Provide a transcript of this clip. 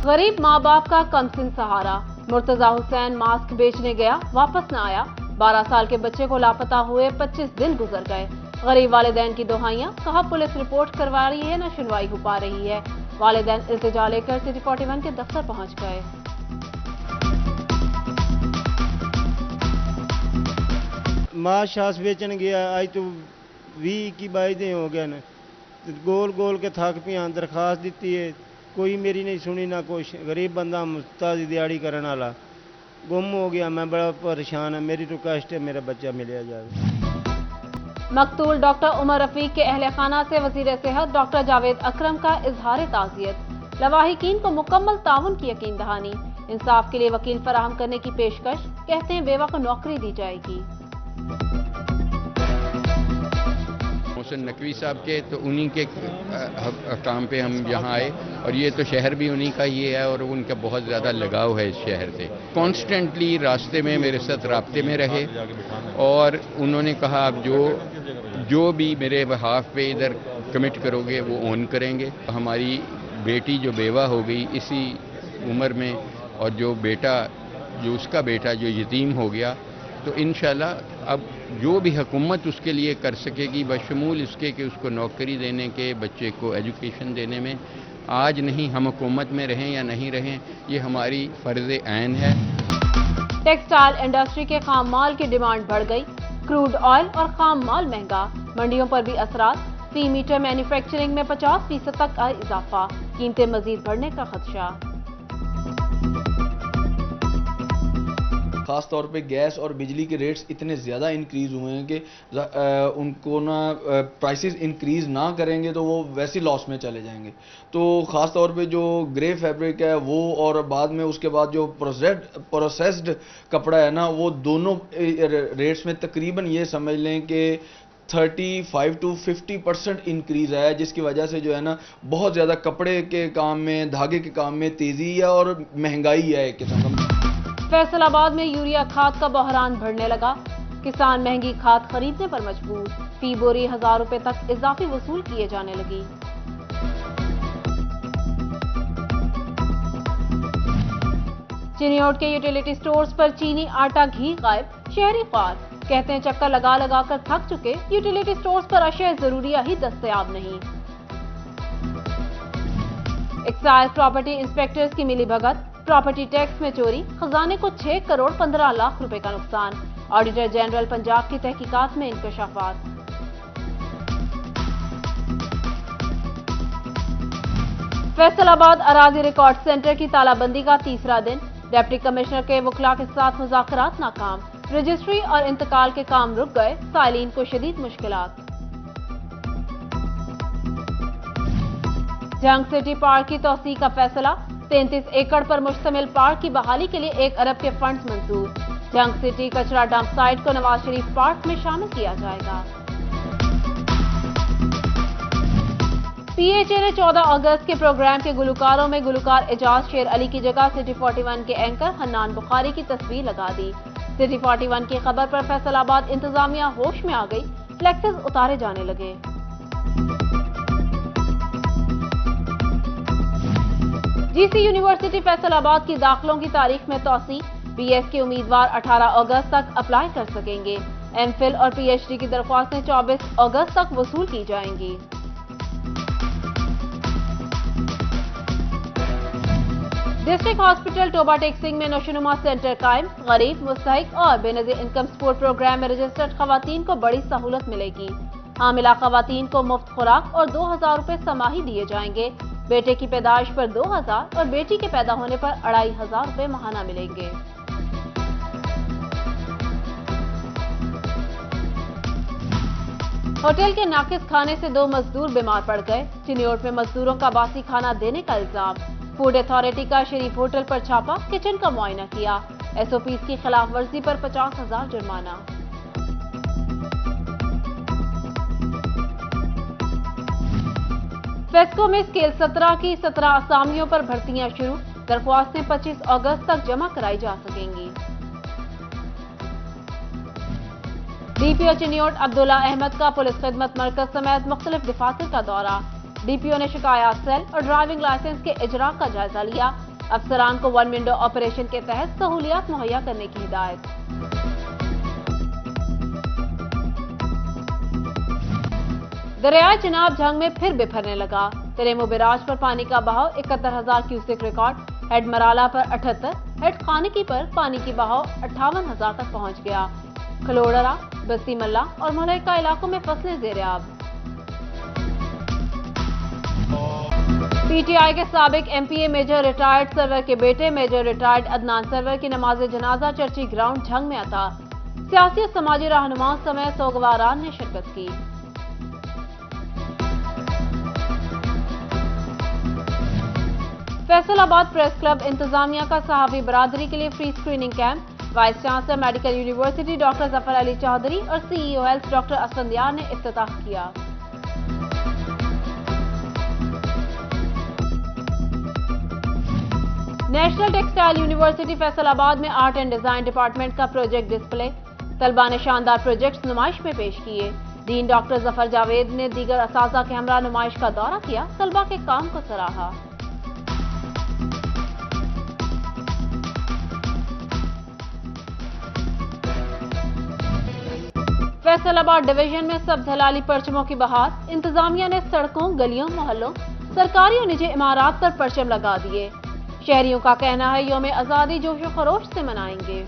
गरीब माँ बाप का कमसिन सहारा। मुर्तजा हुसैन मास्क बेचने गया, वापस न आया। 12 साल के बच्चे को लापता हुए 25 दिन गुजर गए। गरीब वालिदैन की दुहाइयां, कहा पुलिस रिपोर्ट करवा रही है, न सुनवाई हो पा रही है। वालिदैन इल्तिजा लेकर सिटी 41 के दफ्तर पहुंच गए। मां छास बेचन गया, आज तो 20-22 दिन हो गए न। गोल गोल के थक पिया, दरखास्त दी है, कोई मेरी नहीं सुनी ना कुछ। गरीब बंदा, मुस्ताद दिहाड़ी करने वाला, गुम हो गया। मैं बड़ा परेशान है, मेरी रिक्वेस्ट है मेरा बच्चा मिलिया जाए। मकतूल डॉक्टर उमर रफीक के अहले खाना से वजीर सेहत डॉक्टर जावेद अकरम का इजहार ताज़ियत। लवाहिकीन को मुकम्मल ताउन की यकीन दहानी। इंसाफ के लिए वकील फराहम करने की पेशकश, कहते हैं बेवा को नौकरी दी जाएगी। मोहसिन नकवी साहब के, तो उन्हीं के काम पे हम यहाँ आए, और ये तो शहर भी उन्हीं का ही है और उनका बहुत ज़्यादा लगाव है इस शहर से। कॉन्स्टेंटली रास्ते में मेरे साथ राब्ते में रहे और उन्होंने कहा आप जो भी मेरे बहाफ पे इधर कमिट करोगे वो ऑन करेंगे। हमारी बेटी जो बेवा हो गई इसी उम्र में, और जो उसका बेटा जो यतीम हो गया, तो इंशाल्लाह अब जो भी हुकूमत उसके लिए कर सकेगी, बशमूल इसके कि उसको नौकरी देने के, बच्चे को एजुकेशन देने में, आज नहीं हम हुकूमत में रहें या नहीं रहें, ये हमारी फ़र्ज़ ऐन है। टेक्सटाइल इंडस्ट्री के खाम माल की डिमांड बढ़ गई। क्रूड ऑयल और खाम माल महंगा, मंडियों पर भी असरात। फी मीटर मैन्युफैक्चरिंग में 50% तक का इजाफा, कीमतें मजीद बढ़ने का खदशा। खास तौर पे गैस और बिजली के रेट्स इतने ज़्यादा इंक्रीज़ हुए हैं कि उनको ना प्राइसेस इंक्रीज़ ना करेंगे तो वो वैसे लॉस में चले जाएंगे। तो ख़ास तौर पे जो ग्रे फैब्रिक है वो, और बाद में उसके बाद जो प्रोसेस्ड कपड़ा है ना, वो दोनों रेट्स में तकरीबन ये समझ लें कि 35 to 50% इंक्रीज़ है, जिसकी वजह से जो है ना बहुत ज़्यादा कपड़े के काम में, धागे के काम में तेज़ी है और महंगाई है एक किस्म का। फैसलाबाद में यूरिया खाद का बहरान बढ़ने लगा। किसान महंगी खाद खरीदने पर मजबूर। फी बोरी 1000 रुपए तक इजाफी वसूल किए जाने लगी। चिनियोट के यूटिलिटी स्टोर्स पर चीनी, आटा, घी गायब। शहरी ख्वार कहते हैं चक्कर लगा लगा कर थक चुके, यूटिलिटी स्टोर्स पर अशिया जरूरिया ही दस्तयाब नहीं। एक्साइज प्रॉपर्टी इंस्पेक्टर्स की मिली भगत। प्रॉपर्टी टैक्स में चोरी, खजाने को 6 करोड़ 15 लाख रुपए का नुकसान। ऑडिटर जनरल पंजाब की तहकीकात में इंकशाफात। फैसलाबाद अराजी रिकॉर्ड सेंटर की तालाबंदी का तीसरा दिन। डिप्टी कमिश्नर के वकला के साथ मुज़ाकरात नाकाम। रजिस्ट्री और इंतकाल के काम रुक गए, साइलिन को शदीद मुश्किलात। जंग सिटी पार्क की तौसीह का फैसला। 33 एकड़ पर मुश्तमिल पार्क की बहाली के लिए 1 अरब के फंड्स मंजूर। जंग सिटी कचरा डंप साइट को नवाज शरीफ पार्क में शामिल किया जाएगा। PHA ने 14 अगस्त के प्रोग्राम के गुलकारों में गुलकार एजाज शेर अली की जगह सिटी 41 के एंकर हन्नान बुखारी की तस्वीर लगा दी। सिटी 41 की खबर पर फैसलाबाद इंतजामिया होश में आ गई, फ्लेक्सेस उतारे जाने लगे। GC यूनिवर्सिटी फैसलाबाद की दाखिलों की तारीख में तौसीह। BS के उम्मीदवार 18 अगस्त तक अप्लाई कर सकेंगे। MPhil और PhD की दरख्वास्तें 24 अगस्त तक वसूल की जाएंगी। डिस्ट्रिक्ट हॉस्पिटल टोबा टेक्सिंग में नशोनुमा सेंटर कायम। गरीब, मुस्तहिक और बेनज़ीर इनकम सपोर्ट प्रोग्राम में रजिस्टर्ड खवातीन को बड़ी सहूलत मिलेगी। हामिला खवातीन को मुफ्त खुराक और 2000 रुपए समाही दिए जाएंगे। बेटे की पैदाइश पर 2000 और बेटी के पैदा होने पर 2500 रुपए माहाना मिलेंगे। होटल के नाकिस खाने से 2 मजदूर बीमार पड़ गए। चिनियोट में मजदूरों का बासी खाना देने का इल्जाम। फूड अथॉरिटी का शरीफ होटल पर छापा, किचन का मुआयना किया। SOPs की खिलाफ वर्जी पर 50,000 जुर्माना। फेस्को में स्केल 17 की 17 असामियों पर भर्तियां शुरू। दरख्वास्तें 25 अगस्त तक जमा कराई जा सकेंगी। DPO चिनियोट अब्दुल्ला अहमद का पुलिस खिदमत मरकज समेत मुख्तलिफ दफातर का दौरा। DPO ने शिकायत सेल और ड्राइविंग लाइसेंस के इजरा का जायजा लिया। अफसरान को वन विंडो ऑपरेशन के तहत सहूलियात मुहैया करने की हिदायत। दरियाए चिनाब झंग में फिर बिफरने लगा। तिरेमू बैराज पर पानी का बहाव 71,000 क्यूसेक रिकॉर्ड। हेड मराला पर 78, हेड खानिकी पर पानी की बहाव 58,000 तक पहुंच गया। खलोड़रा, बस्ती मल्ला और मलैका इलाकों में फसलें ज़ेर-ए-आब। पीटीआई के साबिक एमपीए मेजर रिटायर्ड सरवर के बेटे मेजर रिटायर्ड अदनान सरवर की नमाज जनाजा चर्ची ग्राउंड झंग में अता। सियासी और समाजी रहनुमाओं समेत सोगवारान ने शिरकत की। फैसलाबाद प्रेस क्लब इंतजामिया का सहाबी बरादरी के लिए free screening camp. Vice chancellor medical university doctor Zafar Ali Chaudhry और सीईओ हेल्थ डॉक्टर असफंदियार ने इफ्तिताह किया। नेशनल टेक्सटाइल यूनिवर्सिटी फैसलाबाद में आर्ट एंड डिजाइन डिपार्टमेंट का प्रोजेक्ट डिस्प्ले। तलबा ने शानदार प्रोजेक्ट्स नुमाइश में पेश किए। डीन डॉक्टर जफर जावेद ने दीगर असातिज़ा के हमरा नुमाइश का दौरा किया। तलबा के काम को सराहा। फैसलाबाद डिवीजन में सब दलाली परचमों की बहार। इंतजामिया ने सड़कों, गलियों, मोहल्लों, सरकारी और निजी इमारात पर परचम लगा दिए। शहरियों का कहना है यौम आजादी जोश व खरोश से मनाएंगे।